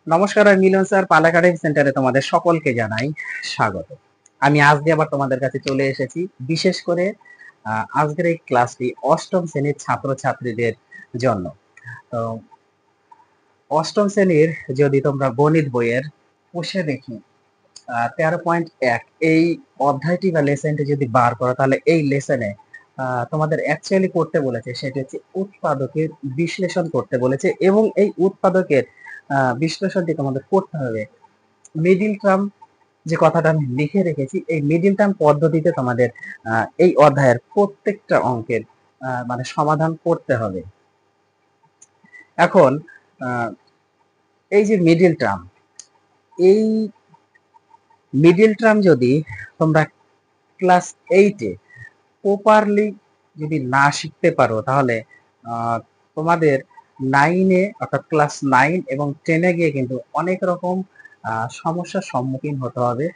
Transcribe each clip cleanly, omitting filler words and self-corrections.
নমস্কার, আমি মিলন স্যার পাল একাডেমি সেন্টারে তোমাদের সকলকে জানাই স্বাগত। আমি আজকে আবার তোমাদের কাছে চলে এসেছি। বিশেষ করে আজকের এই ক্লাসটি অষ্টম শ্রেণীর ছাত্রছাত্রীদের জন্য। তো অষ্টম শ্রেণীর যদি তোমরা গণিত বইয়ের কোষে দেখি 13.1 এই অধ্যায়টি বা লেসনটি যদি বার করো, তাহলে এই লেসনে তোমাদের অ্যাকচুয়ালি করতে বলেছে সেটি হচ্ছে উৎপাদকের বিশ্লেষণ করতে বলেছে, এবং এই উৎপাদকের বিশ্লেষণটি তোমাদের করতে হবে মিডিল টার্ম। যে কথাটা আমি লিখে রেখেছি, এই মিডিল টার্ম পদ্ধতিতে তোমাদের এই অধ্যায়ের প্রত্যেকটা অঙ্কের মানে সমাধান করতে হবে। এখন এই যে মিডিল টার্ম, এই মিডিল টার্ম যদি তোমরা ক্লাস 8-এ প্রপারলি যদি না শিখতে পারো, তাহলে তোমাদের 9-এ অর্থাৎ ক্লাস 9 এবং 10-এ গিয়ে কিন্তু অনেক রকম সমস্যার সম্মুখীন হতে হবে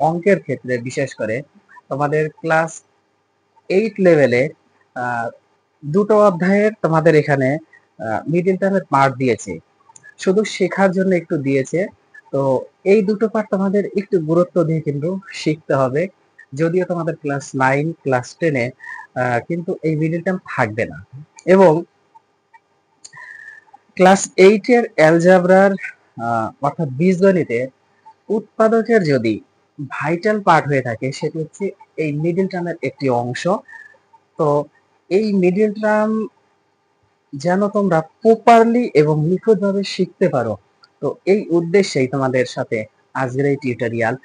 অঙ্কের ক্ষেত্রে। বিশেষ করে তোমাদের ক্লাস 8 লেভেলে দুটো অধ্যায়ের তোমাদের এখানে মিডিল টার্মের পার্ট দিয়েছে, শুধু শেখার জন্য একটু দিয়েছে। তো এই দুটো পার্ট তোমাদের একটু গুরুত্ব দিয়ে কিন্তু শিখতে হবে। যদিও তোমাদের ক্লাস 9 ক্লাস 10-এ কিন্তু এই মিডিল টার্ম থাকবে না। এবং ক্লাস 8-এর অ্যালজেব্রার অর্থাৎ বীজগণিতে উৎপাদকের যদি ভাইটাল পার্ট হয়ে থাকে, সেটি হচ্ছে এই মিডিল টার্মের একটি অংশ। তো এই মিডিল টার্ম যেন তোমরা প্রপারলি এবং নিখুঁতভাবে শিখতে পারো, তো এই উদ্দেশ্যেই তোমাদের সাথে আজকের এই টিউটোরিয়াল।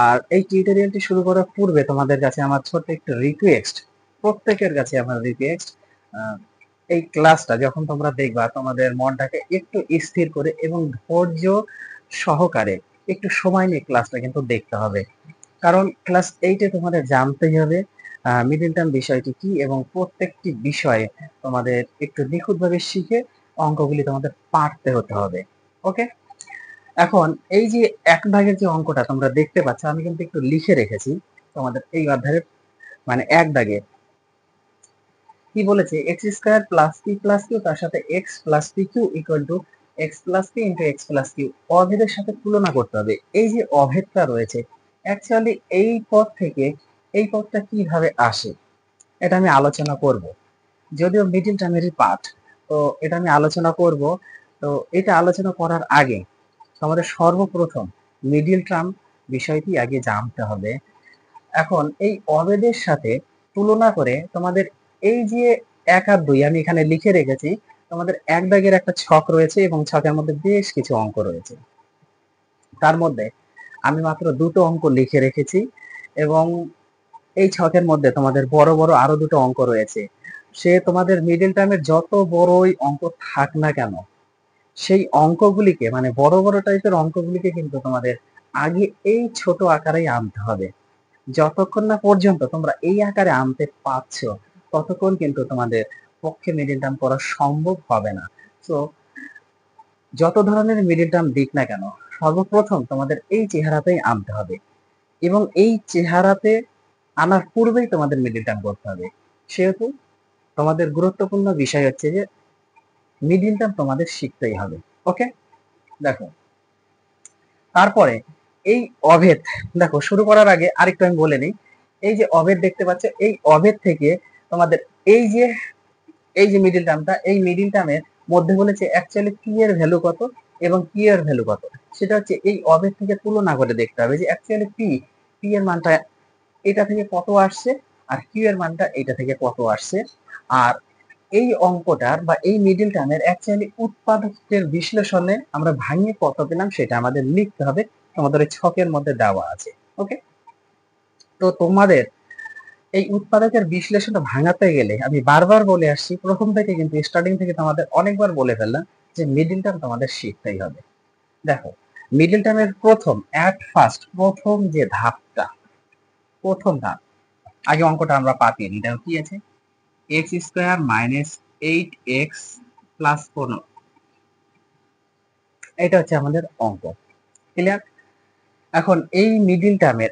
আর এই টিউটোরিয়ালটি শুরু করার পূর্বে তোমাদের কাছে আমার ছোট্ট একটু রিকোয়েস্ট, প্রত্যেকের কাছে আমার রিকোয়েস্ট, এই ক্লাসটা যখন তোমরা দেখবা, তোমাদের মনটাকে একটু স্থির করে এবং ধৈর্য সহকারে একটু সময় নিয়ে ক্লাসটা কিন্তু দেখতে হবে। কারণ ক্লাস 8-এ তোমাদের জানতেই হবে মিডল টার্ম বিষয়টি কি, এবং প্রত্যেকটি বিষয়ে তোমাদের একটু নিখুঁতভাবে শিখে অঙ্কগুলি তোমাদের পারতে হতে হবে। ওকে, এখন এই যে এক দাগের যে অঙ্কটা তোমরা দেখতে পাচ্ছ, আমি কিন্তু একটু লিখে রেখেছি তোমাদের এই অধ্যায়ের মানে এক দাগে কি বলেছে, X square plus P plus Q তার সাথে X plus P Q equal to X plus P into X plus Q অভেদের সাথে তুলনা করতে হবে। এই যে অভেদটা রয়েছে, অ্যাকচুয়ালি এই পদ থেকে এই পদটা কিভাবে আসে এটা আমি আলোচনা করব। যদিও মিডিল টার্মেরই পার্ট, তো এটা আমি আলোচনা করব। তো এটা আলোচনা করার আগে আমাদের সর্বপ্রথম মিডিল টার্ম বিষয়টি আগে জানতে হবে। এখন এই অভেদের সাথে তুলনা করে তোমাদের এই যে 1 আর 2 আমি এখানে লিখে রেখেছি, তোমাদের এক দাগের একটা ছক রয়েছে এবং ছকের মধ্যে বেশ কিছু অঙ্ক রয়েছে। তার মধ্যে আমি মাত্র দুটো অঙ্ক লিখে রেখেছি, এবং এই ছকের মধ্যে তোমাদের বড় বড় আরো দুটো অঙ্ক রয়েছে। সে তোমাদের মিডল টার্মের যত বড়ই অঙ্ক থাক না কেন, সেই অঙ্কগুলিকে মানে বড় বড় টাইপের অঙ্কগুলিকে কিন্তু তোমাদের আগে এই ছোট আকারেই আনতে হবে। যতক্ষণ না পর্যন্ত তোমরা এই আকারে আনতে পারছো, ততক্ষণ কিন্তু তোমাদের পক্ষে মিডল টার্ম করা সম্ভব হবে না। তো যত ধরনের মিডল টার্ম দিক না কেন, সর্বপ্রথম তোমাদের এই চেহারাতেই আনতে হবে, এবং এই চেহারাতে আনার পূর্বেই তোমাদের মিডল টার্ম করতে হবে। সেহেতু তোমাদের গুরুত্বপূর্ণ বিষয় হচ্ছে যে মিডল টার্ম তোমাদের শিখতেই হবে। ওকে, দেখো তারপরে এই অভেদ, দেখো শুরু করার আগে আরেকটু আমি বলে নিই। এই যে অভেদ দেখতে পাচ্ছ, এই অভেদ থেকে তোমাদের এই যে মিডিল টার্মটা, এই মিডিল টার্মের মধ্যে বলেছে অ্যাকচুয়ালি পি এর ভ্যালু কত এবং কিউ এর ভ্যালু কত, সেটা হচ্ছে এই অভেদ থেকে তুলনা করে দেখতে হবে যে অ্যাকচুয়ালি পি এর মানটা এটা থেকে কত আসছে, আর কিউ এর মানটা এটা থেকে কত আসছে। আর এই অঙ্কটার বা এই মিডিল টার্মের অ্যাকচুয়ালি উৎপাদকের বিশ্লেষণে আমরা ভাঙিয়ে কত পেলাম সেটা আমাদের লিখতে হবে, তোমাদের এই ছকের মধ্যে দেওয়া আছে। ওকে, তো তোমাদের এই উৎপাদকের বিশ্লেষণটা ভাঙাতে গেলে আমি বারবার বলে আসছি, প্রথম থেকে কিন্তু স্টার্টিং থেকে তোমাদের অনেকবার বলে ফেললাম যে মিডিল টার্ম তোমাদের শিখতেই হবে। দেখো মিডিল টার্মের প্রথম প্রথম যে ধাপটা, প্রথম ধাপ, আগে অঙ্কটা আমরা পাতিয়ে নিই। দেখো কি আছে, X square minus 8x plus 15, এটা হচ্ছে আমাদের অঙ্ক। ক্লিয়ার? এখন এই মিডিল টার্মের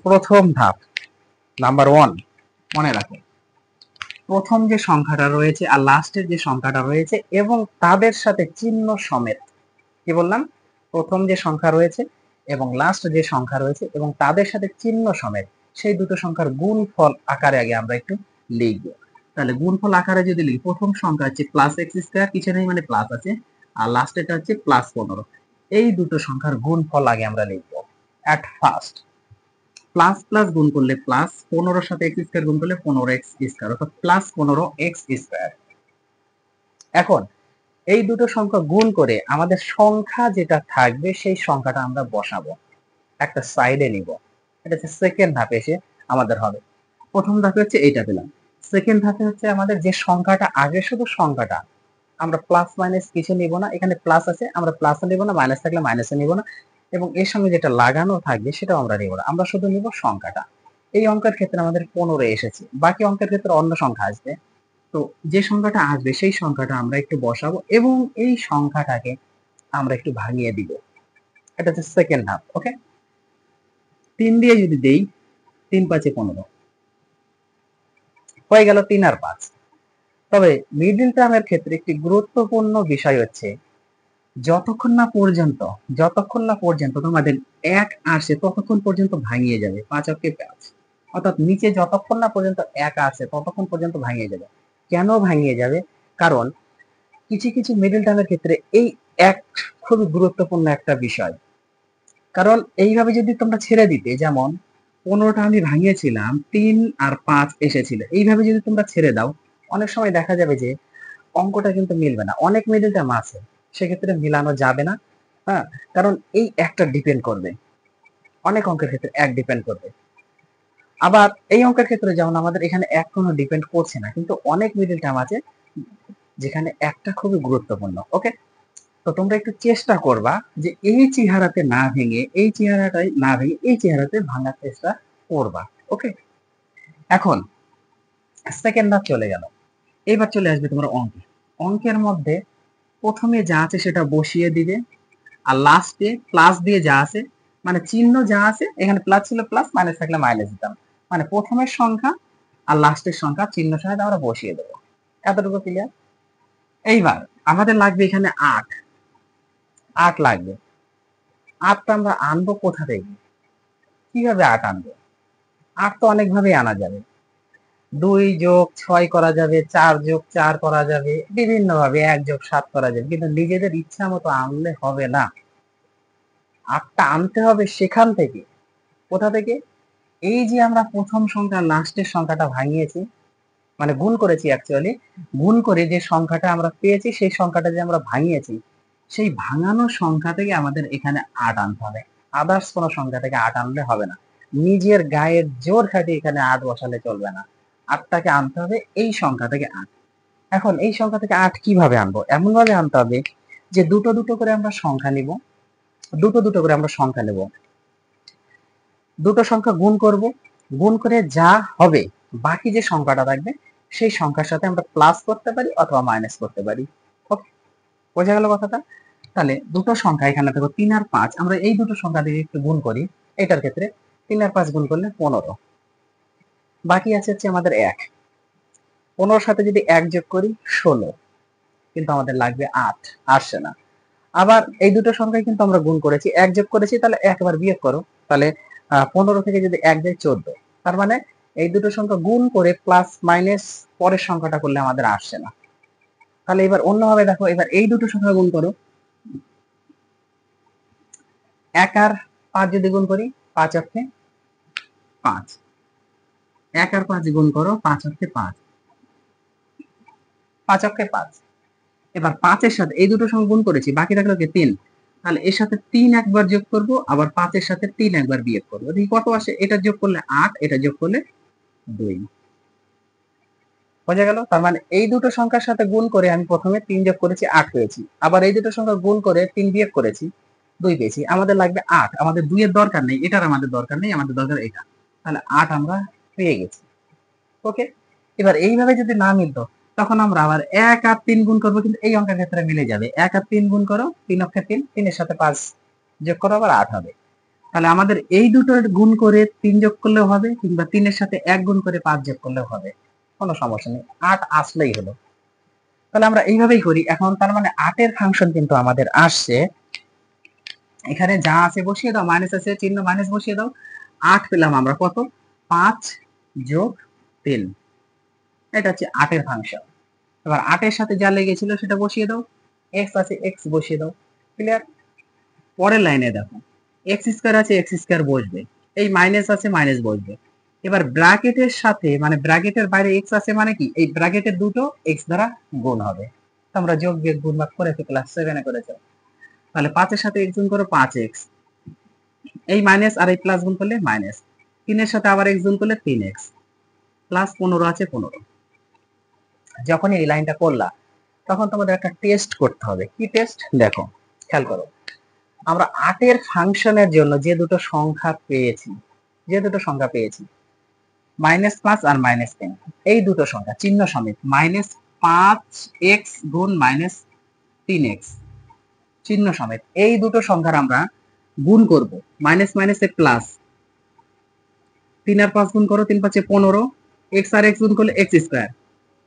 প্রথম ধাপ নাম্বার 1 মনে রাখো, প্রথম যে সংখ্যাটা রয়েছে আর লাস্টের যে সংখ্যাটা রয়েছে এবং তাদের সাথে চিহ্ন সমেত কি বললাম, প্রথম যে সংখ্যা রয়েছে এবং লাস্ট যে সংখ্যা রয়েছে এবং তাদের সাথে চিহ্ন সমেত সেই দুটো সংখ্যার গুণফল আকারে আগে আমরা একটু লিখবো। তাহলে গুণফল আকারে যদি লিখি, প্রথম সংখ্যা হচ্ছে প্লাস এক্স স্কোয়ার, কিছু নেই মানে প্লাস আছে, আর লাস্ট এটা হচ্ছে প্লাস 15। এই দুটো সংখ্যার গুণফল আগে আমরা লিখবো। অ্যাট ফার্স্ট প্লাস প্লাস গুণ করলে প্লাস, 15 সাথে এক্স স্কোয়ার গুণ করলে 15x স্কোয়ার, অর্থাৎ প্লাস 15x স্কোয়ার। এখন এই দুটো সংখ্যা গুণ করে আমাদের সংখ্যা যেটা থাকবে সেই সংখ্যাটা আমরা বসাবো, একটা সাইডে নিব। এটা হচ্ছে সেকেন্ড ধাপে এসে আমাদের হবে। প্রথম ধাপে হচ্ছে এইটা পেলাম, সেকেন্ড ধাপে হচ্ছে আমাদের যে সংখ্যাটা আগে, শুধু সংখ্যাটা আমরা প্লাস মাইনাস কিছু নিব না, এখানে প্লাস আছে আমরা প্লাসও নিব না, মাইনাস থাকলে মাইনাসও নিব না, এবং এর সঙ্গে যেটা লাগানো থাকবে সেটাও আমরা নিব না, আমরা শুধু নিব সংখ্যাটা। এই অঙ্কের ক্ষেত্রে আমাদের 15 এসেছে, বাকি অঙ্কের ক্ষেত্রে অন্য সংখ্যা আসবে। তো যে সংখ্যাটা আসবে সেই সংখ্যাটা আমরা একটু বসাবো এবং এই সংখ্যাটাকে আমরা একটু ভাঙিয়ে দিব। এটা হচ্ছে সেকেন্ড ধাপ। ওকে, 3 দিয়ে যদি দেই, 3 5 15 হয়ে গেল 3 আর 5। তবে মিডল টার্মের ক্ষেত্রে একটি গুরুত্বপূর্ণ বিষয় হচ্ছে যতক্ষণ না পর্যন্ত তোমাদের 1 আসে ততক্ষণ পর্যন্ত ভাঙিয়ে যাবে 5 অক্ষে 5, অর্থাৎ নিচে যতক্ষণ না পর্যন্ত 1 আসে ততক্ষণ পর্যন্ত ভাঙিয়ে যাবে। কেন ভাঙিয়ে যাবে? কারণ কিছু কিছু মিডল টার্মের ক্ষেত্রে এই 1 খুবই গুরুত্বপূর্ণ একটা বিষয়। কারণ এইভাবে যদি তোমরা ছেড়ে দিতে, যেমন 15টা আমি ভাঙিয়েছিলাম, 3 আর 5 এসেছিল, এইভাবে যদি তোমরা ছেড়ে দাও, অনেক সময় দেখা যাবে যে অঙ্কটা কিন্তু মিলবে না। অনেক মিডল টার্ম আছে, সেক্ষেত্রে মিলানো যাবে না। হ্যাঁ, কারণ এই একটা ডিপেন্ড করবে, অনেক অঙ্কের ক্ষেত্রে এক ডিপেন্ড করবে। আবার এই অঙ্কের ক্ষেত্রে যেমন আমাদের এখানে এক কোনো ডিপেন্ড করছে না, কিন্তু অনেক মিডল টার্ম আছে যেখানে একটা খুবই গুরুত্বপূর্ণ। ওকে, তো তোমরা একটু চেষ্টা করবা যে এই চেহারাতে না ভেঙে, এই চেহারাটাই না ভেঙে এই চেহারাতে ভাঙার চেষ্টা করবা। ওকে, এখন সেকেন্ড ধাপ চলে গেল, এবার চলে আসবে তোমার অঙ্কে। অঙ্কের মধ্যে প্রথমে যা আছে সেটা বসিয়ে দিবে, আর লাস্টে প্লাস দিয়ে যা আছে, মানে চিহ্ন যা আছে, এখানে প্লাস ছিল প্লাস, মাইনাস থাকলে মাইনাস দিতাম, মানে প্রথমের সংখ্যা আর লাস্টের সংখ্যা চিহ্ন সহায়তা আমরা বসিয়ে দেবো। এতটুকু ক্লিয়ার? এইবার আমাদের লাগবে এখানে 8 লাগবে। 8টা আমরা আনবো কোথা থেকে? কিভাবে 8 আনবো? 8 তো অনেক ভাবেই আনা যাবে। 2 যোগ 6 করা যাবে, 4 যোগ 4 করা যাবে, বিভিন্ন ভাবে 1 যোগ 7 করা যাবে, কিন্তু নিজেদের ইচ্ছা মতো আনলে হবে না। 8টা আনতে হবে সেখান থেকে। কোথা থেকে? এই যে আমরা প্রথম সংখ্যা লাস্টের সংখ্যাটা ভাঙিয়েছি, মানে গুণ করেছি, অ্যাকচুয়ালি গুণ করে যে সংখ্যাটা আমরা পেয়েছি সেই সংখ্যাটা যে আমরা ভাঙিয়েছি, সেই ভাঙানো সংখ্যা থেকে আমাদের এখানে 8 আনতে হবে। আদার্স কোনো সংখ্যা থেকে 8 আনলে হবে না, নিজের গায়ের জোর খাটিয়ে এখানে 8 বসালে চলবে না, 8টাকে আনতে হবে এই সংখ্যা থেকে 8। এখন এই সংখ্যা থেকে 8 কিভাবে আনবো? এমন ভাবে আনতে হবে যে দুটো দুটো করে আমরা সংখ্যা নিব, দুটো সংখ্যা গুণ করব, গুণ করে যা হবে বাকি যে সংখ্যাটা থাকবে সেই সংখ্যার সাথে আমরা প্লাস করতে পারি অথবা মাইনাস করতে পারি। ওকে, বোঝা গেল কথাটা? তাহলে দুটো সংখ্যা এখানে দেখো 3 আর 5, আমরা এই দুটো সংখ্যা দিয়ে একটু গুণ করি। এটার ক্ষেত্রে 3 আর 5 গুণ করলে 15, বাকি আছে হচ্ছে আমাদের 1। 15 সাথে যদি 1 যোগ করি 16, কিন্তু আমাদের লাগবে 8, আসছে না। আবার এই দুটো সংখ্যায় কিন্তু আমরা গুণ করেছি, 1 যোগ করেছি, তাহলে একবার বিয়োগ করো, তাহলে 15 থেকে যদি 1 যায় 14, তার মানে এই দুটো সংখ্যা গুণ করে প্লাস মাইনাস পরের সংখ্যাটা করলে আমাদের আসছে না। তাহলে এবার অন্যভাবে দেখো, এবার এই দুটো সংখ্যা গুণ করো, 1 আর 5 যদি গুণ করি, 5 অক্ষে 5, 1 আর 5 গুণ করো, 5 অক্ষে 5, 5 অক্ষে 5। এবার 5 এর সাথে এই দুটো সংখ্যা গুণ করেছি, বাকি থাকলো কি 3, তাহলে এর সাথে 3 একবার যোগ করব, আবার 5 এর সাথে 3 একবার বিয়োগ করব, দেখি কত আসে। এটা যোগ করলে 8, এটা যোগ করলে 2। বোঝা গেল? তার মানে এই দুটো সংখ্যার সাথে গুণ করে আমি প্রথমে 3 যোগ করেছি, 8 পেয়েছি, আবার এই দুটো সংখ্যা গুণ করে 3 বিয়োগ করেছি, 2 পেয়েছি। আমাদের লাগবে 8, আমাদের 2 এর দরকার নেই, এটার আমাদের দরকার নেই, আমাদের দরকার এটা, তাহলে 8 আমরা পেয়ে গেছি। ওকে, এবার এইভাবে যদি না মিলতো তখন আমরা আবার 1 আর 3 গুণ করবো, কিন্তু এই অঙ্কের ক্ষেত্রে মিলে যাবে। 1 আর 3 গুণ করো, 3 অক্ষে 3, 3 এর সাথে 5 যোগ করো, আবার 8 হবে। তাহলে আমাদের এই দুটো গুণ করে 3 যোগ করলেও হবে, কিংবা 3 এর সাথে 1 গুণ করে 5 যোগ করলেও হবে, কোনো সমস্যা নেই, 8 আসলেই হলো। তাহলে আমরা এইভাবেই করি। এখন তার মানে 8 এর ফাংশন কিন্তু আমাদের আসছে এখানে যা আছে বসিয়ে দাও, মাইনাস আছে চিহ্ন মাইনাস বসিয়ে দাও। 8 পেলাম আমরা কত, 5 যোগ 3, এটা হচ্ছে 8 এর ফাংশন। এবার 8 এর সাথে যা লেগেছিল সেটা বসিয়ে দাও, x আছে x বসিয়ে দাও। ক্লিয়ার? পরের লাইনে দেখো এক্স স্কয়ার আছে এক্স স্কয়ার বসবে, এই মাইনাস আছে মাইনাস বসবে। এবার ব্র্যাকেটের সাথে মানে ব্র্যাকেটের বাইরে এক্স আছে মানে কি এই ব্র্যাকেটের দুটো এক্স দ্বারা গুণ হবে। তোমরা যোগ বিয়োগ গুণ ভাগ করেছো ক্লাস 7 এ করেছো। তাহলে 5 এর সাথে x গুণ করো 5x, এই মাইনাস আর এই প্লাস গুণ করলে মাইনাস, 3 এর সাথে আবার x গুণ করলে 3x, প্লাস 15 আছে 15। যখন এই লাইনটা করলা তখন তোমাদের একটা টেস্ট করতে হবে। কি টেস্ট? দেখো খেয়াল করো, আমরা 8 এর ফাংশনের জন্য যে দুটো সংখ্যা পেয়েছি -5 আর -10, এই দুটো সংখ্যা চিহ্ন সমেত -5x গুণ -3x চিহ্ন সমেত এই দুটো সংখ্যার আমরা গুণ করব। মাইনাস মাইনাসে প্লাস, 3 আর 5 গুণ করো, 3 5 15, x আর x গুণ করলে x স্কয়ার,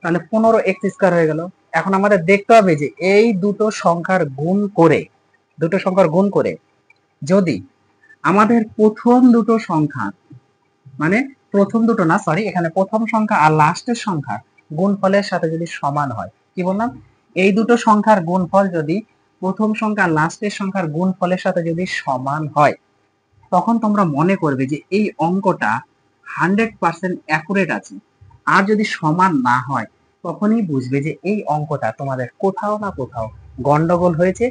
তাহলে 15x স্কয়ার হয়ে গেল। এখন আমাদের দেখতে হবে যে এই দুটো সংখ্যার গুণ করে যদি আমাদের প্রথম দুটো সংখ্যা মানে প্রথম দুটো না সরি এখানে প্রথম সংখ্যা আর লাস্টের সংখ্যা গুণফলের সাথে যদি সমান হয়, কি বললাম, এই দুটো সংখ্যার গুণফল যদি প্রথম সংখ্যা আর লাস্টের সংখ্যার গুণফলের সাথে যদি সমান হয়, তখন তোমরা মনে করবে যে এই অঙ্কটা 100% অ্যাকুরেট আছে। আর যদি সমান না হয় তখনই বুঝবে যে এই অঙ্কটা তোমাদের কোথাও না কোথাও গন্ডগোল হয়েছে।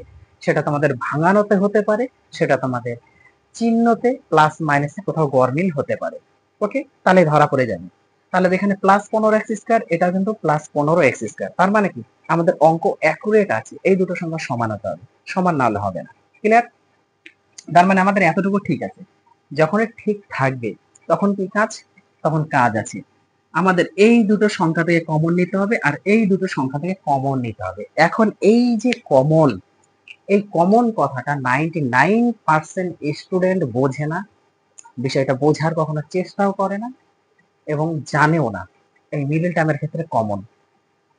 সেটা তোমাদের ভাঙানোতে হতে পারে, সেটা তোমাদের চিহ্নতে প্লাস মাইনাসে কোথাও গরমিল হতে পারে। ওকে, তাহলে ধরা পড়ে যাবে। তাহলে এখানে +15x², এটা কিন্তু +15x², তার মানে কি আমাদের অঙ্ক অ্যাকুরেট আছে, এই দুটো সংখ্যা সমান হতে হবে, সমান না হলে হবে না। ক্লিয়ার? তার মানে আমাদের এতটুকু ঠিক আছে। যখন ঠিক থাকবে তখন কি কাজ, তখন কাজ আছে। আমাদের এই দুটো সংখ্যা থেকে কমন নিতে হবে আর এই দুটো সংখ্যা থেকে কমন নিতে হবে। এখন এই যে কমন, এই কমন কথাটা 99% স্টুডেন্ট বোঝে না, বিষয়টা বোঝার কখনো চেষ্টাও করে না এবং জানেও না এই মিডল টার্মের ক্ষেত্রে কমন।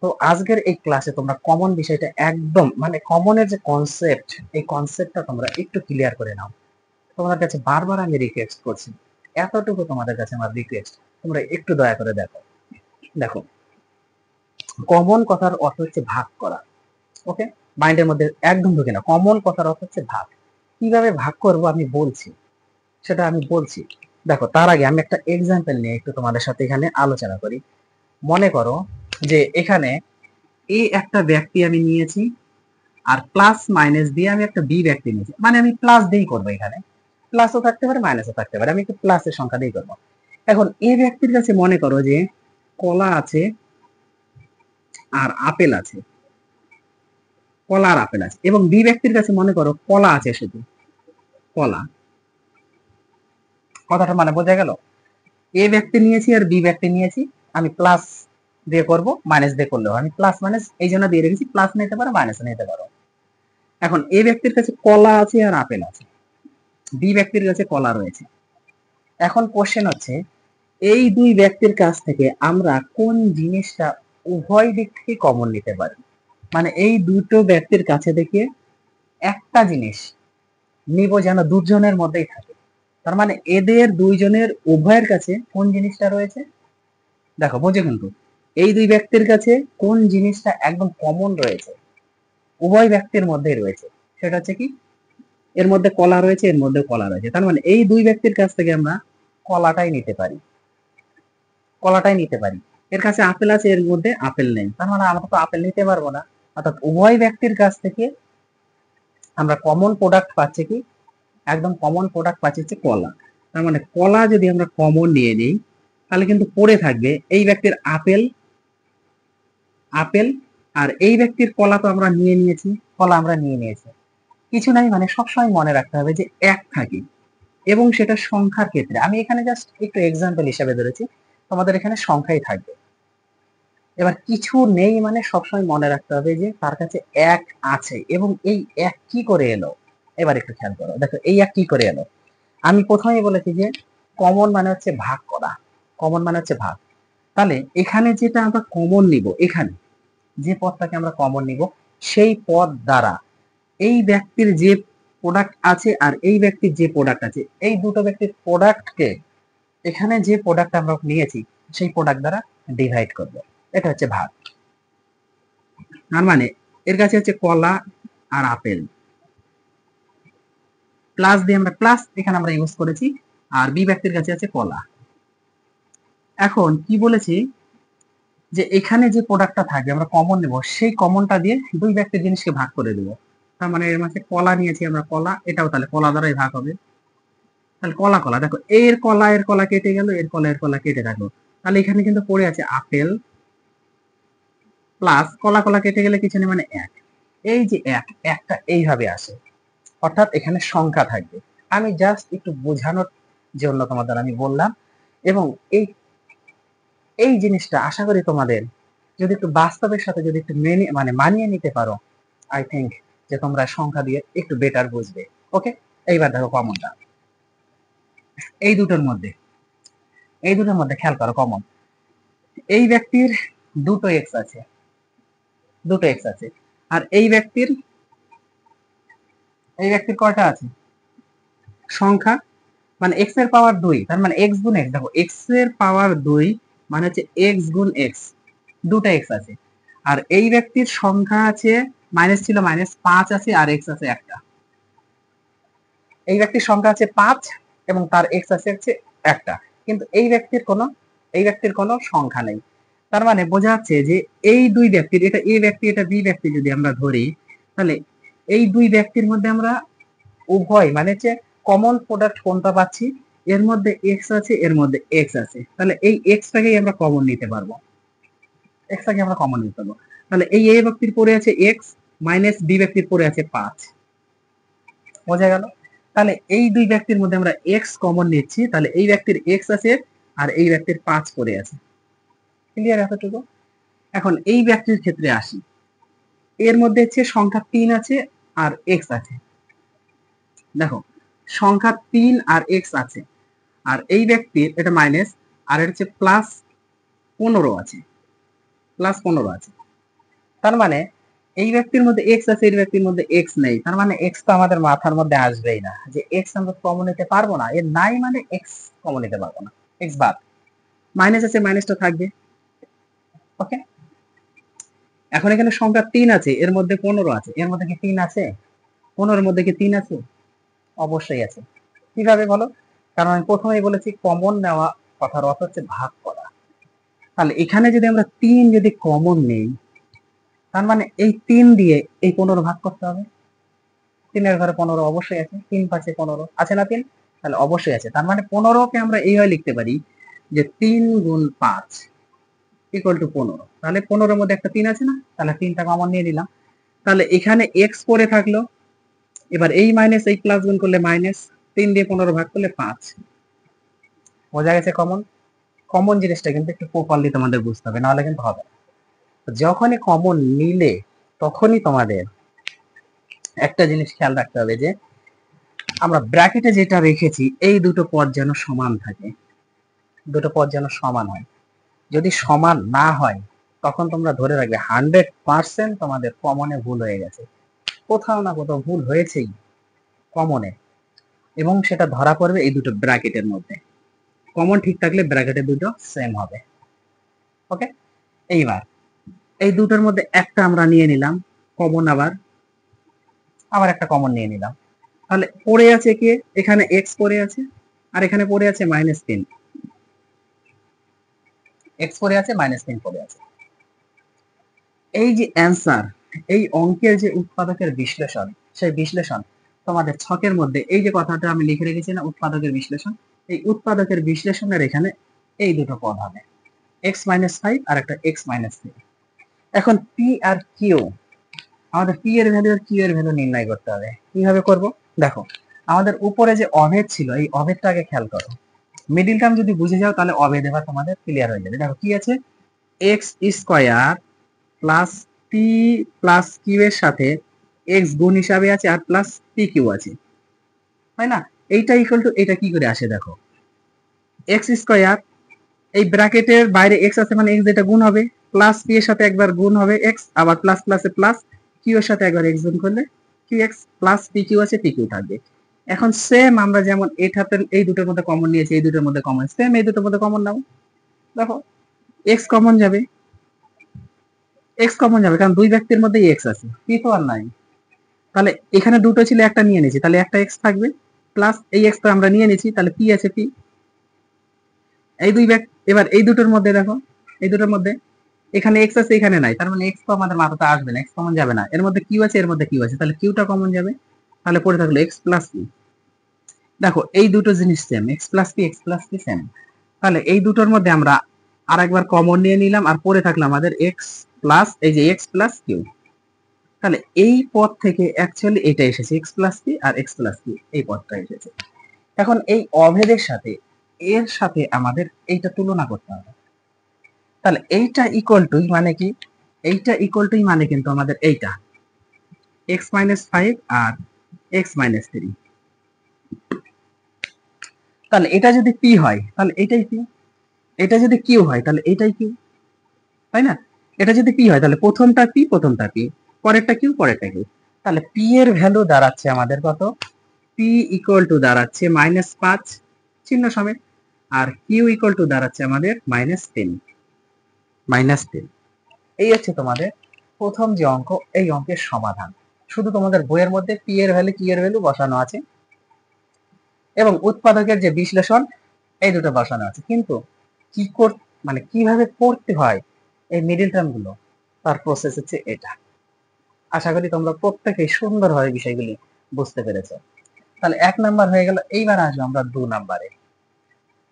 তো আজকের এই ক্লাসে তোমরা কমন বিষয়টা একদম মানে কমনের যে কনসেপ্ট, এই কনসেপ্টটা তোমরা একটু ক্লিয়ার করে নাও। তোমাদের কাছে বারবার আমি রিকোয়েস্ট করছি, এতটুকু তোমাদের কাছে আমার রিকোয়েস্ট, তোমরা একটু দয়া করে দেখো। দেখো, কমন কথার অর্থ হচ্ছে ভাগ করা। ওকে, মাইন্ডের মধ্যে একদম ঢুকে না, কমন কথার অর্থ হচ্ছে ভাগ। কিভাবে ভাগ করব আমি বলছি, সেটা আমি বলছি। দেখো, তার আগে আমি একটা এক্সাম্পল নিয়ে একটু তোমাদের সাথে এখানে আলোচনা করি। মনে করো যে এখানে এই একটা ব্যক্তি আমি নিয়েছি আর প্লাস মাইনাস দিয়ে আমি একটা বি ব্যক্তি নিয়েছি, মানে আমি প্লাস দিয়েই করবো। এখানে প্লাসও থাকতে পারে মাইনাসও থাকতে পারে, আমি একটু প্লাসের সংখ্যা দিয়ে করবো। এখন এ ব্যক্তির কাছে মনে করো যে কলা আছে আর আপেল আছে, কলা আর আপেল আছে, এবং বি ব্যক্তির কাছে মনে করো কলা আছে, শুধু কলা। কথাটা মানে বোঝা গেল? এ ব্যক্তি নিয়েছি আর বি ব্যক্তি নিয়েছি, আমি প্লাস দিয়ে করব, মাইনাস দিয়ে করলেও আমি প্লাস মাইনাস এই জন্য দিয়ে রেখেছি, প্লাস নিতে পারো মাইনাস নিতে পারো। এখন এ ব্যক্তির কাছে কলা আছে আর আপেল আছে, বি ব্যক্তির কাছে কলা রয়েছে। এখন কোশ্চেন হচ্ছে এই দুই ব্যক্তির কাছ থেকে আমরা কোন জিনিসটা উভয় দিক থেকে কমন নিতে পারি। মানে এই দুটো ব্যক্তির কাছে থেকে একটা জিনিস নিব যেন দুজনের মধ্যেই থাকে। তার মানে এদের দুইজনের উভয়ের কাছে কোন জিনিসটা রয়েছে, দেখো বোঝে কিন্তু, এই দুই ব্যক্তির কাছে কোন জিনিসটা একদম কমন রয়েছে, উভয় ব্যক্তির মধ্যেই রয়েছে, সেটা হচ্ছে কি, এর মধ্যে কলা রয়েছে, এর মধ্যে কলা রয়েছে। তার মানে এই দুই ব্যক্তির কাছ থেকে আমরা কলাটাই নিতে পারি, কলাটাই নিতে পারি। এর কাছে আপেল আছে, এর মধ্যে আপেল নেই, তার মানে আমরা তো আপেল নিতে পারবো না। অর্থাৎ উভয় ব্যক্তির কাছ থেকে আমরা কমন প্রোডাক্ট পাচ্ছি কি, একদম কমন প্রোডাক্ট পাচ্ছি হচ্ছে কলা। তার মানে কলা যদি আমরা কমন নিয়ে নিই তাহলে কিন্তু পড়ে থাকবে এই ব্যক্তির আপেল, আপেল, আর এই ব্যক্তির কলা তো আমরা নিয়ে নিয়েছি, কলা আমরা নিয়ে নিয়েছি, কিছু নাই। মানে সবসময় মনে রাখতে হবে যে এক থাকে, এবং সেটা সংখ্যার ক্ষেত্রে। আমি এখানে জাস্ট একটু এক্সাম্পল হিসাবে ধরেছি, তোমাদের এখানে সংখ্যাই থাকবে। এবার কিছু নেই মানে সবসময় মনে রাখতে হবে যে তার কাছে এক আছে, এবং এই এক কি করে এলো, এবার একটু খেয়াল করো। দেখো এই এক কি করে এলো, আমি প্রথমেই বলেছি যে কমন মানে হচ্ছে ভাগ করা, কমন মানে হচ্ছে ভাগ। তাহলে এখানে যেটা আমরা কমন নিব, এখানে যে পদটাকে আমরা কমন নিব সেই পদ দ্বারা এই ব্যক্তির যে প্রোডাক্ট আছে আর এই ব্যক্তির যে প্রোডাক্ট আছে, এই দুটো ব্যক্তির প্রোডাক্টকে এখানে যে প্রোডাক্ট আমরা নিয়েছি সেই প্রোডাক্ট দ্বারা ডিভাইড করব। এটা হচ্ছে ভাগ। তার মানে এর কাছে হচ্ছে কলা আর আপেল, প্লাস দিয়ে আমরা প্লাস এখানে আমরা ইউজ করেছি, আর বি ব্যক্তির কাছে আছে কলা। এখন কি বলেছি যে এখানে যে প্রোডাক্টটা থাকবে আমরা কমন নেব, সেই কমনটা দিয়ে দুই ব্যক্তির জিনিসকে ভাগ করে দেবো। তার মানে এর মাঝে কলা নিয়েছি আমরা, কলা, এটাও তাহলে কলা দ্বারাই ভাগ হবে। তাহলে কলা কলা, দেখো এর কলা কেটে গেল, এর কলা কেটে থাকলো, তাহলে এখানে কিন্তু পড়ে আছে আপেল প্লাস কলা কলা কেটে গেলে কিছু নেই মানে এক। এই যে একটা এইভাবে আসে, অর্থাৎ এখানে সংখ্যা থাকবে। আমি জাস্ট একটু বোঝানোর জন্য তোমাদের আমি বললাম, এবং এই এই জিনিসটা আশা করি তোমাদের যদি একটু বাস্তবের সাথে যদি একটু মানিয়ে নিতে পারো, আই থিঙ্ক যে তোমরা সংখ্যা দিয়ে একটু বেটার বুঝবে। ওকে, এইবার দেখো কমনটা এই দুটোর মধ্যে খেয়াল করো কমন। এই ব্যক্তির দুটো এক্স আছে, আর এই ব্যক্তির কয়টা আছে সংখ্যা, মানে এক্স এর পাওয়ার 2, তার মানে এক্স গুণ এক্স। দেখো এক্স এর পাওয়ার 2 মানে হচ্ছে এক্স গুণ এক্স, দুটো এক্স আছে। আর এই ব্যক্তির সংখ্যা আছে মাইনাস ছিল -5 আছে, আর এক্স আছে একটা। এই ব্যক্তির সংখ্যা আছে 5 এবং তার এক্স আছে হচ্ছে একটা, কিন্তু এই ব্যক্তির কোনো সংখ্যা নেই। তার মানে বোঝা যাচ্ছে যে এই দুই ব্যক্তির, এটা এ ব্যক্তি এটা বি ব্যক্তি যদি আমরা ধরি, তাহলে এই দুই ব্যক্তির মধ্যে আমরা উভয় মানে হচ্ছে কমন প্রোডাক্ট কোনটা পাচ্ছি, এর মধ্যে এক্স আছে, এর মধ্যে এক্স আছে, তাহলে এই এক্সটাকেই আমরা কমন নিতে পারবো। তাহলে এই এ ব্যক্তির পরে আছে এক্স মাইনাস বি ব্যক্তির পরে আছে 5, বোঝা গেল? তাহলে এই দুই ব্যক্তির মধ্যে আমরা এক্স কমন নিচ্ছি, তাহলে এই ব্যক্তির এক্স আছে আর এই ব্যক্তির 5 পড়ে আছে। ক্লিয়ার এতটুকু? এখন এই ব্যক্তির ক্ষেত্রে আসি, এর মধ্যে হচ্ছে সংখ্যা 3 আছে আর এক্স আছে। দেখো সংখ্যা 3 আর এক্স আছে, আর এই ব্যক্তির এটা মাইনাস, আর এটা হচ্ছে প্লাস 15 আছে, তার মানে এই ব্যক্তির মধ্যে এক্স আছে, এই ব্যক্তির মধ্যে এক্স নেই, তার মানে এক্স তো আমাদের মাথার মধ্যে আসবেই না, যে এক্স আমরা কমন নিতে পারবো না, এর নাই মানে এক্স কমন নিতে পারবো না, এক্স বাদ। মাইনাস আছে, মাইনাসটা থাকবে। ওকে, এখন এখানে সংখ্যা 3 আছে, এর মধ্যে 15 আছে, এর মধ্যে কি 3 আছে? 15 এর মধ্যে কি 3 আছে? অবশ্যই আছে। কিভাবে বলো? কারণ আমি প্রথমেই বলেছি কমন নেওয়া কথার অর্থ হচ্ছে ভাগ করা। তাহলে এখানে যদি আমরা 3 যদি কমন নেই, তার মানে এই 3 দিয়ে এই 15 ভাগ করতে হবে। 3 এর ঘরে 15 অবশ্যই আছে, 3 পাশে 15 আছে না 3? তাহলে অবশ্যই আছে। তার মানে 15 কে আমরা এইভাবে লিখতে পারি যে 3 গুণ 5 ইকুয়াল টু 15। তাহলে 15 এর মধ্যে একটা 3 আছে না, তাহলে 3টা কমন নিয়ে নিলাম। তাহলে এখানে x পড়ে থাকলো, এবার এই মাইনাস এই প্লাস গুণ করলে মাইনাস, 3 দিয়ে 15 ভাগ করলে 5। বোঝা গেছে কমন? কমন জিনিসটা কিন্তু একটু প্রপারলি তোমাদের বুঝতে হবে, নাহলে কিন্তু হবে না। যখনই কমন নিলে তখনই তোমাদের একটা জিনিস খেয়াল রাখতে হবে যে আমরা ব্র্যাকেটে যেটা রেখেছি এই দুটো পদ যেন সমান থাকে, দুটো পদ যেন সমান হয়। যদি সমান না হয় তখন তোমরা ধরে রাখবে 100% তোমাদের কমনে ভুল হয়ে গেছে, কোথাও না কোথাও ভুল হয়েছেই কমনে, এবং সেটা ধরা পড়বে এই দুটো ব্র্যাকেটের মধ্যে। কমন ঠিক থাকলে ব্র্যাকেটে দুটো সেম হবে। ওকে, এইবার এই দুটোর মধ্যে একটা আমরা নিয়ে নিলাম কমন, আবার একটা কমন নিয়ে নিলাম। তাহলে পড়ে আছে কি, এখানে এক্স পড়ে আছে আর এখানে পড়ে আছে -3, এক্স পড়ে আছে -3 পড়ে আছে। এই যে অ্যান্সার, এই অঙ্কের যে উৎপাদকের বিশ্লেষণ, সেই বিশ্লেষণ তোমাদের ছকের মধ্যে এই যে কথাটা আমি লিখে রেখেছি না, উৎপাদকের বিশ্লেষণ, এই উৎপাদকের বিশ্লেষণের এখানে এই দুটো পদ হবে, x-5 আর একটা x-3। এখন পি আর কিউ, আমাদের পি এর ভ্যালু আর কিউ এর ভ্যালু নির্ণয় করতে হবে। কিভাবে করব? দেখো আমাদের উপরে যে অভেদ ছিল, এই অভেদটা আগে খেয়াল করো। মিডিল টার্ম যদি বুঝে যাও তাহলে অভেদ এবার তোমাদের ক্লিয়ার হয়ে যাবে। দেখো কি আছে, X square plus P plus Q এর সাথে এক্স গুণ হিসাবে আছে আর প্লাস পি কিউ আছে, তাই না? এইটা ইকুয়াল টু এটা কি করে আসে দেখো, এক্স স্কোয়ার, এই ব্র্যাকেটের বাইরে এক্স আছে মানে এক্স যেটা গুণ হবে, প্লাস পি এর সাথে একবার গুণ হবে এক্স, আবার প্লাস প্লাসে প্লাস, কিউ এর সাথে একবার এক্স গুণ করলে Q X plus P Q আছে, পি কিউ থাকবে। এখন সেম আমরা যেমন এটাতে এই দুটোর মধ্যে কমন নিয়েছি, এই দুটোর মধ্যে কমন, সেম এই দুটোর মধ্যে কমন নাও। দেখো এক্স কমন যাবে, এক্স কমন যাবে, কারণ দুই ব্যক্তির মধ্যে এক্স আছে, পি তো আর নাই। তাহলে এখানে দুটো ছিল, একটা নিয়ে নিয়েছি, তাহলে একটা এক্স থাকবে, প্লাস এই এক্স তো আমরা নিয়ে নিয়েছি, তাহলে পি আছে, পি। এই দুই ব্যক্তি, এবার এই দুটোর মধ্যে দেখো, এই দুটোর মধ্যে এখানে এক্স আছে, এখানে নাই, তার মানে এক্স তো আমাদের মাথাতে আসবে না, এক্স কমন যাবে না। এর মধ্যে কিউ আছে, এর মধ্যে কিউ আছে, তাহলে কিউটা কমন যাবে, তাহলে পড়ে থাকলো এক্স প্লাস পি। দেখো এই দুটো জিনিস same, x plus P, x plus P same. তাহলে এই দুটোর মধ্যে আমরা আর একবার কমন নিয়ে নিলাম, আর পড়ে থাকলো আমাদের এক্স প্লাস, এই যে এক্স প্লাস কিউ। তাহলে এই পদ থেকে অ্যাকচুয়ালি এটা এসেছে, x plus P R x plus P, এই পদটা এসেছে। এখন এই অভেদের সাথে এর সাথে আমাদের এইটা তুলনা করতে হবে। তাহলে এইটা ইকুয়াল টু মানে কি, এইটা ইকুয়াল টু মানে কিন্তু আমাদের এইটা এক্স মাইনাস ফাইভ আর এক্স মাইনাস থ্রি। তাহলে এটা যদি পি হয় তাহলে এটাই পি, এটা যদি কিউ হয় তাহলে এটাই কিউ, তাই না? এটা যদি পি হয় তাহলে প্রথমটা পি, প্রথমটা পি, পরেরটা কিউ, পরেরটা কিউ। তাহলে পি এর ভ্যালু দাঁড়াচ্ছে আমাদের কত, পি ইকুয়াল টু দাঁড়াচ্ছে -5 চিহ্ন সমেত, আর কিউ ইকুয়াল টু দাঁড়াচ্ছে আমাদের -10, -10। এই হচ্ছে তোমাদের প্রথম যে অঙ্ক, এই অঙ্কের সমাধান। শুধু তোমাদের বইয়ের মধ্যে পি এর ভ্যালু, কিউ এর ভ্যালু বসানো আছে এবং উৎপাদকের যে বিশ্লেষণ, এই দুটো বসানো আছে। কিন্তু কি মানে কিভাবে করতে হয় এই মিডিল টার্ম গুলো, তার প্রসেস হচ্ছে এটা। আশা করি তোমরা প্রত্যেকেই সুন্দরভাবে বিষয়গুলি বুঝতে পেরেছো। তাহলে 1 নাম্বার হয়ে গেল। এইবার আসবো আমরা 2 নাম্বারে।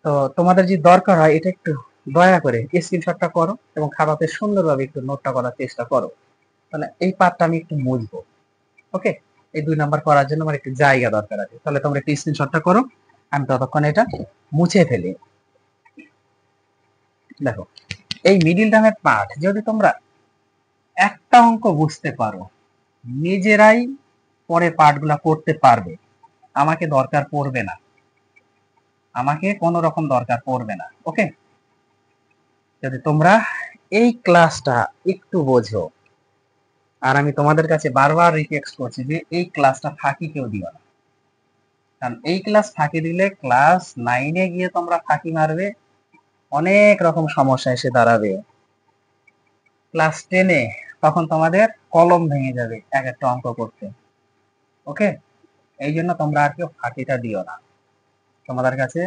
তো তোমাদের যদি দরকার হয় এটা একটু দয়া করে স্ক্রিনশটটা করো এবং খাতাতে সুন্দরভাবে একটু নোটটা করার চেষ্টা করো। তাহলে এই পার্টটা আমি একটু মুছবো। ওকে, এই 2 নাম্বার করার জন্য আমার একটু জায়গা দরকার আছে। তাহলে তোমরা একটু স্ক্রিনশটটা করো, আমি ততক্ষণ এটা মুছে ফেলি। দেখো এই মিডিল টার্মের পার্ট যদি তোমরা একটা অঙ্ক বুঝতে পারো, নিজেরাই পরে পার্টগুলা করতে পারবে, আমাকে দরকার পড়বে না, আমাকে কোনো রকম দরকার পড়বে না। ওকে, যদি তোমরা এই ক্লাসটা একটু বোঝো, আর আমি তোমাদের কাছে বারবার রিকোয়েস্ট করছি যে এই ক্লাসটা ফাঁকি কেউ দিও না, কারণ এই ক্লাস ফাঁকি দিলে ক্লাস 9-এ গিয়ে তোমরা ফাঁকি মারবে, অনেক রকম সমস্যা এসে দাঁড়াবে। ক্লাস 10-এ তখন তোমাদের কলম ভেঙে যাবে এক একটা অঙ্ক করতে। ওকে, এই জন্য তোমরা আর কেউ ফাঁকিটা দিও না, তোমাদের কাছে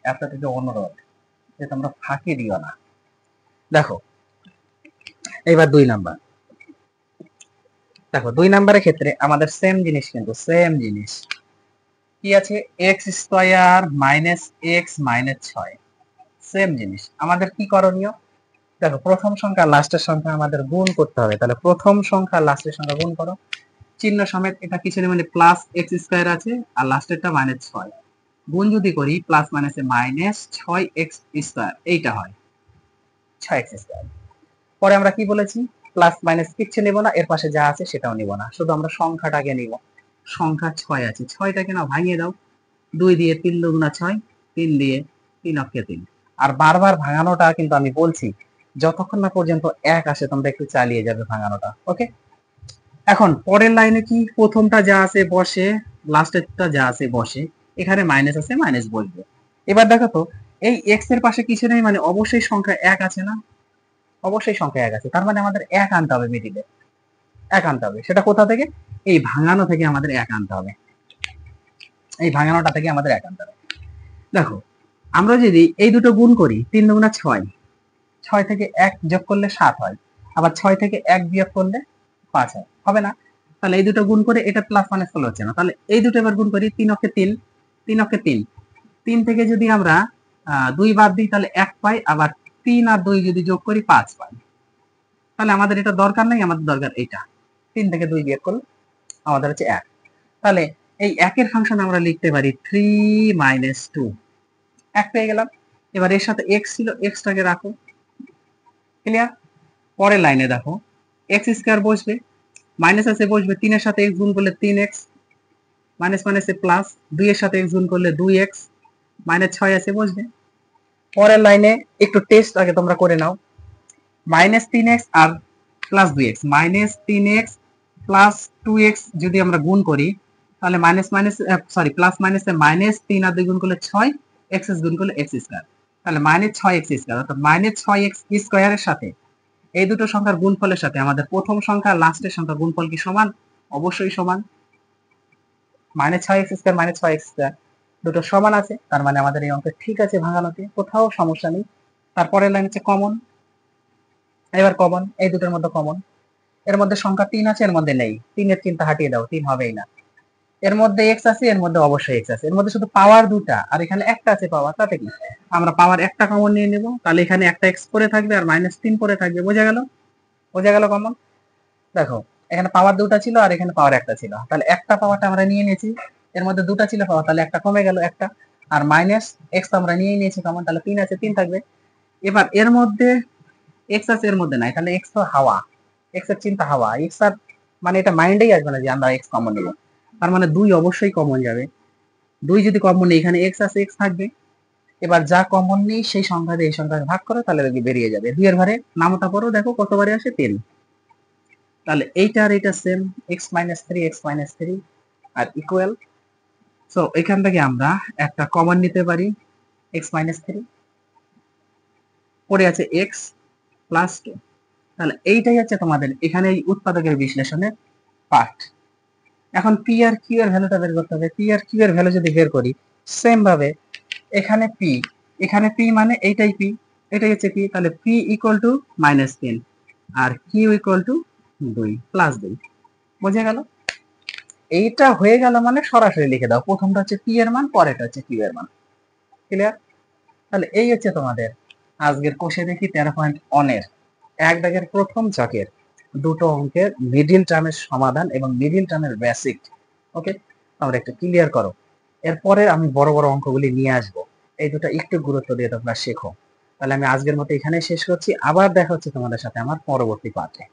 এতটুকু অনুরোধ যে তোমরা ফাঁকি দিও না। দেখো এইবার 2 নাম্বার। দেখো 2 নাম্বারের ক্ষেত্রে আমাদের সেম জিনিস, কিন্তু সেম জিনিস কি আছে, x square minus x minus 6, same জিনিস। আমাদের কি করণীয়, দেখো প্রথম সংখ্যা লাস্টের সংখ্যা আমাদের গুণ করতে হবে। তাহলে প্রথম সংখ্যা লাস্টের সংখ্যা গুণ করো, চিহ্ন সমেত, এটা কিছু নেই, মানে প্লাস এক্স স্কয়ার আছে আর লাস্টেরটা -6, গুণ যদি করি প্লাস মাইনাসে -6x স্কয়ার, এইটা হয় 6x স্কয়ার। পরে আমরা কি বলেছি, প্লাস মাইনাস কিচ্ছু নেব না, এর পাশে যা আছে সেটাও নেব না, শুধু আমরা সংখ্যাটাকে নিব। সংখ্যা 6 আছে, 6টাকে না ভাঙিয়ে দাও, 2 দিয়ে 3 দুগুণা 6, 3 দিয়ে 3 অক্ষে 3। আর বারবার ভাঙানোটা কিন্তু আমি বলছি যতক্ষণ না পর্যন্ত 1 আসে তোমরা একটু চালিয়ে যাবে ভাঙানোটা। ওকে, এখন পরের লাইনে কি, প্রথমটা যা আছে বসে, লাস্টেরটা যা আছে বসে, এখানে মাইনাস আছে, মাইনাস বসবে। এবার দেখো তো এই এক্স এর পাশে কিছু নেই, মানে অবশ্যই সংখ্যা 1 আছে না, অবশ্যই সংখ্যা 1 আছে, তার মানে আমাদের 1 আনতে হবে মিডিলে, 1 আনতে হবে। সেটা কোথা থেকে, এই ভাঙানো থেকে আমাদের 1 আনতে হবে, এই ভাঙানোটা থেকে আমাদের 1 আনতে হবে। দেখো আমরা যদি এই দুটো গুণ করি, 3 দুগুণা 6, 6 থেকে 1 যোগ করলে 7 হয়, আবার 6 থেকে 1 বিয়োগ করলে 5 হয়, হবে না? তাহলে এই দুটো গুণ করে এটা প্লাস মাইনাস করলে হচ্ছে না, তাহলে এই দুটো এবার গুণ করি, 3 অক্ষে 3, 3 অক্ষে 3, 3 থেকে যদি আমরা 2 বাদ দিই তাহলে 1 পাই, আবার 3 আর 2 যদি যোগ করি 5 পাই। তাহলে আমাদের এটা দরকার নাই, আমাদের দরকার এইটা, 3 থেকে 2 বিয়োগ করলে আমাদের হচ্ছে 1। তাহলে এই 1 এর ফাংশন আমরা লিখতে পারি 3 - 2, 1 পেয়ে গেলাম। এবার এর সাথে x ছিল, xটাকে রাখো, ক্লিয়ার? পরের লাইনে দেখো এক্স স্কয়ার বসবে, মাইনাস আছে বসবে, 3 এর সাথে x গুণ করলে 3x, মাইনাস মাইনাসে প্লাস, 2 এর সাথে x গুণ করলে 2x, -6 আছে বসবে। পরের লাইনে একটু টেস্ট আগে তোমরা করে নাও, -3x আর +2x, -3x প্লাস 2x যদি আমরা গুণ করি তাহলে মাইনাস মাইনাস সরি প্লাস মাইনাসে মাইনাস 3 আর 2 গুণ করলে 6, x গুণ করলে x স্কয়ার, তাহলে মাইনাস 6x স্কয়ার অর্থাৎ মাইনাস 6x স্কয়ারের সাথে এই দুটো সংখ্যার গুণফলের সাথে আমাদের প্রথম সংখ্যা লাস্টের সংখ্যার গুণফল কি সমান? অবশ্যই সমান। Minus 6x square minus 6x square দুটো সমান আছে, তার মানে আমাদের এই অঙ্ক ঠিক আছে ভাঙানোতে, কোথাও সমস্যা নেই। তারপরের লাইন হচ্ছে কমন। এবার কমন, এই দুটোর মধ্যে কমন, এর মধ্যে সংখ্যা 3 আছে, এর মধ্যে নেই, 3 এর চিন্তা হাটিয়ে দাও, 3 হবেই না। এর মধ্যে x আছে, এর মধ্যে অবশ্যই x আছে, এর মধ্যে শুধু পাওয়ার দুটা আর এখানে একটা আছে পাওয়ার, তাতে কি আমরা পাওয়ার একটা কমন নিয়ে নেব, তাহলে এখানে একটা x পড়ে থাকবে আর -3 পড়ে থাকবে, বোঝা গেল? বোঝা গেল কমন? দেখো এখানে পাওয়ার দুটা ছিল আর এখানে পাওয়ার একটা ছিল, তাহলে একটা পাওয়ারটা আমরা নিয়ে নিয়েছি, এর মধ্যে দুটা ছিল পাওয়ার, তাহলে একটা কমে গেল একটা, আর মাইনাস x আমরা নিয়ে নিয়েছি কমন, তাহলে 3 আছে, 3 থাকবে। এবার এর মধ্যে x আছে, এর মধ্যে নাই, তাহলে x তো হাওয়া, x এর চিন্তা হাওয়া, x আর মানে এটা মাইন্ডেই আসবে না যে আমরা x কমন নেব, তার মানে 2 অবশ্যই কমন যাবে। 2 যদি কমন নেই, এখানে x আছে, x থাকবে। এবার যা কমন নেই সেই সংখ্যা দিয়ে এই সংখ্যা ভাগ করো, তাহলে বেরিয়ে যাবে। 2 এর ঘরে নামতা পড়ো, দেখো কতবারে আসে, 3। তাহলে এইটা আর এটা সেম, x - 3 x - 3 আর ইকুয়াল। সো এখান থেকে আমরা একটা কমন নিতে পারি, x - 3 পড়ে আছে x + 2। তাহলে এইটাই হচ্ছে তোমাদের এখানে এই উৎপাদকের বিশ্লেষণের পার্ট। এখন p আর q এর ভ্যালুটা বের করতে হবে। p আর q এর ভ্যালু যদি বের করি সেম ভাবে এখানে p মানে এইটাই p, এটাই হচ্ছে p, তাহলে p = -3 আর q = 2 +2। বুঝে গেল? এইটা হয়ে গেল মানে সরাসরি লিখে দাও, প্রথমটা হচ্ছে p এর মান, পরেরটা হচ্ছে q এর মান। ক্লিয়ার? তাহলে এই হচ্ছে তোমাদের আজকের কোষে দেখি 13.1 এর এক দাগের প্রথম ছকের দুটো অঙ্কের মিডিল টার্মের সমাধান এবং মিডিল টার্মের বেসিক। ওকে, তোমরা একটু ক্লিয়ার করো, এরপরে আমি বড় বড় অঙ্কগুলি নিয়ে আসবো, এই দুটো একটু গুরুত্ব দিয়ে তোমরা শেখো। তাহলে আমি আজকের মতো এখানেই শেষ করছি, আবার দেখা হচ্ছে তোমাদের সাথে আমার পরবর্তী পাঠে।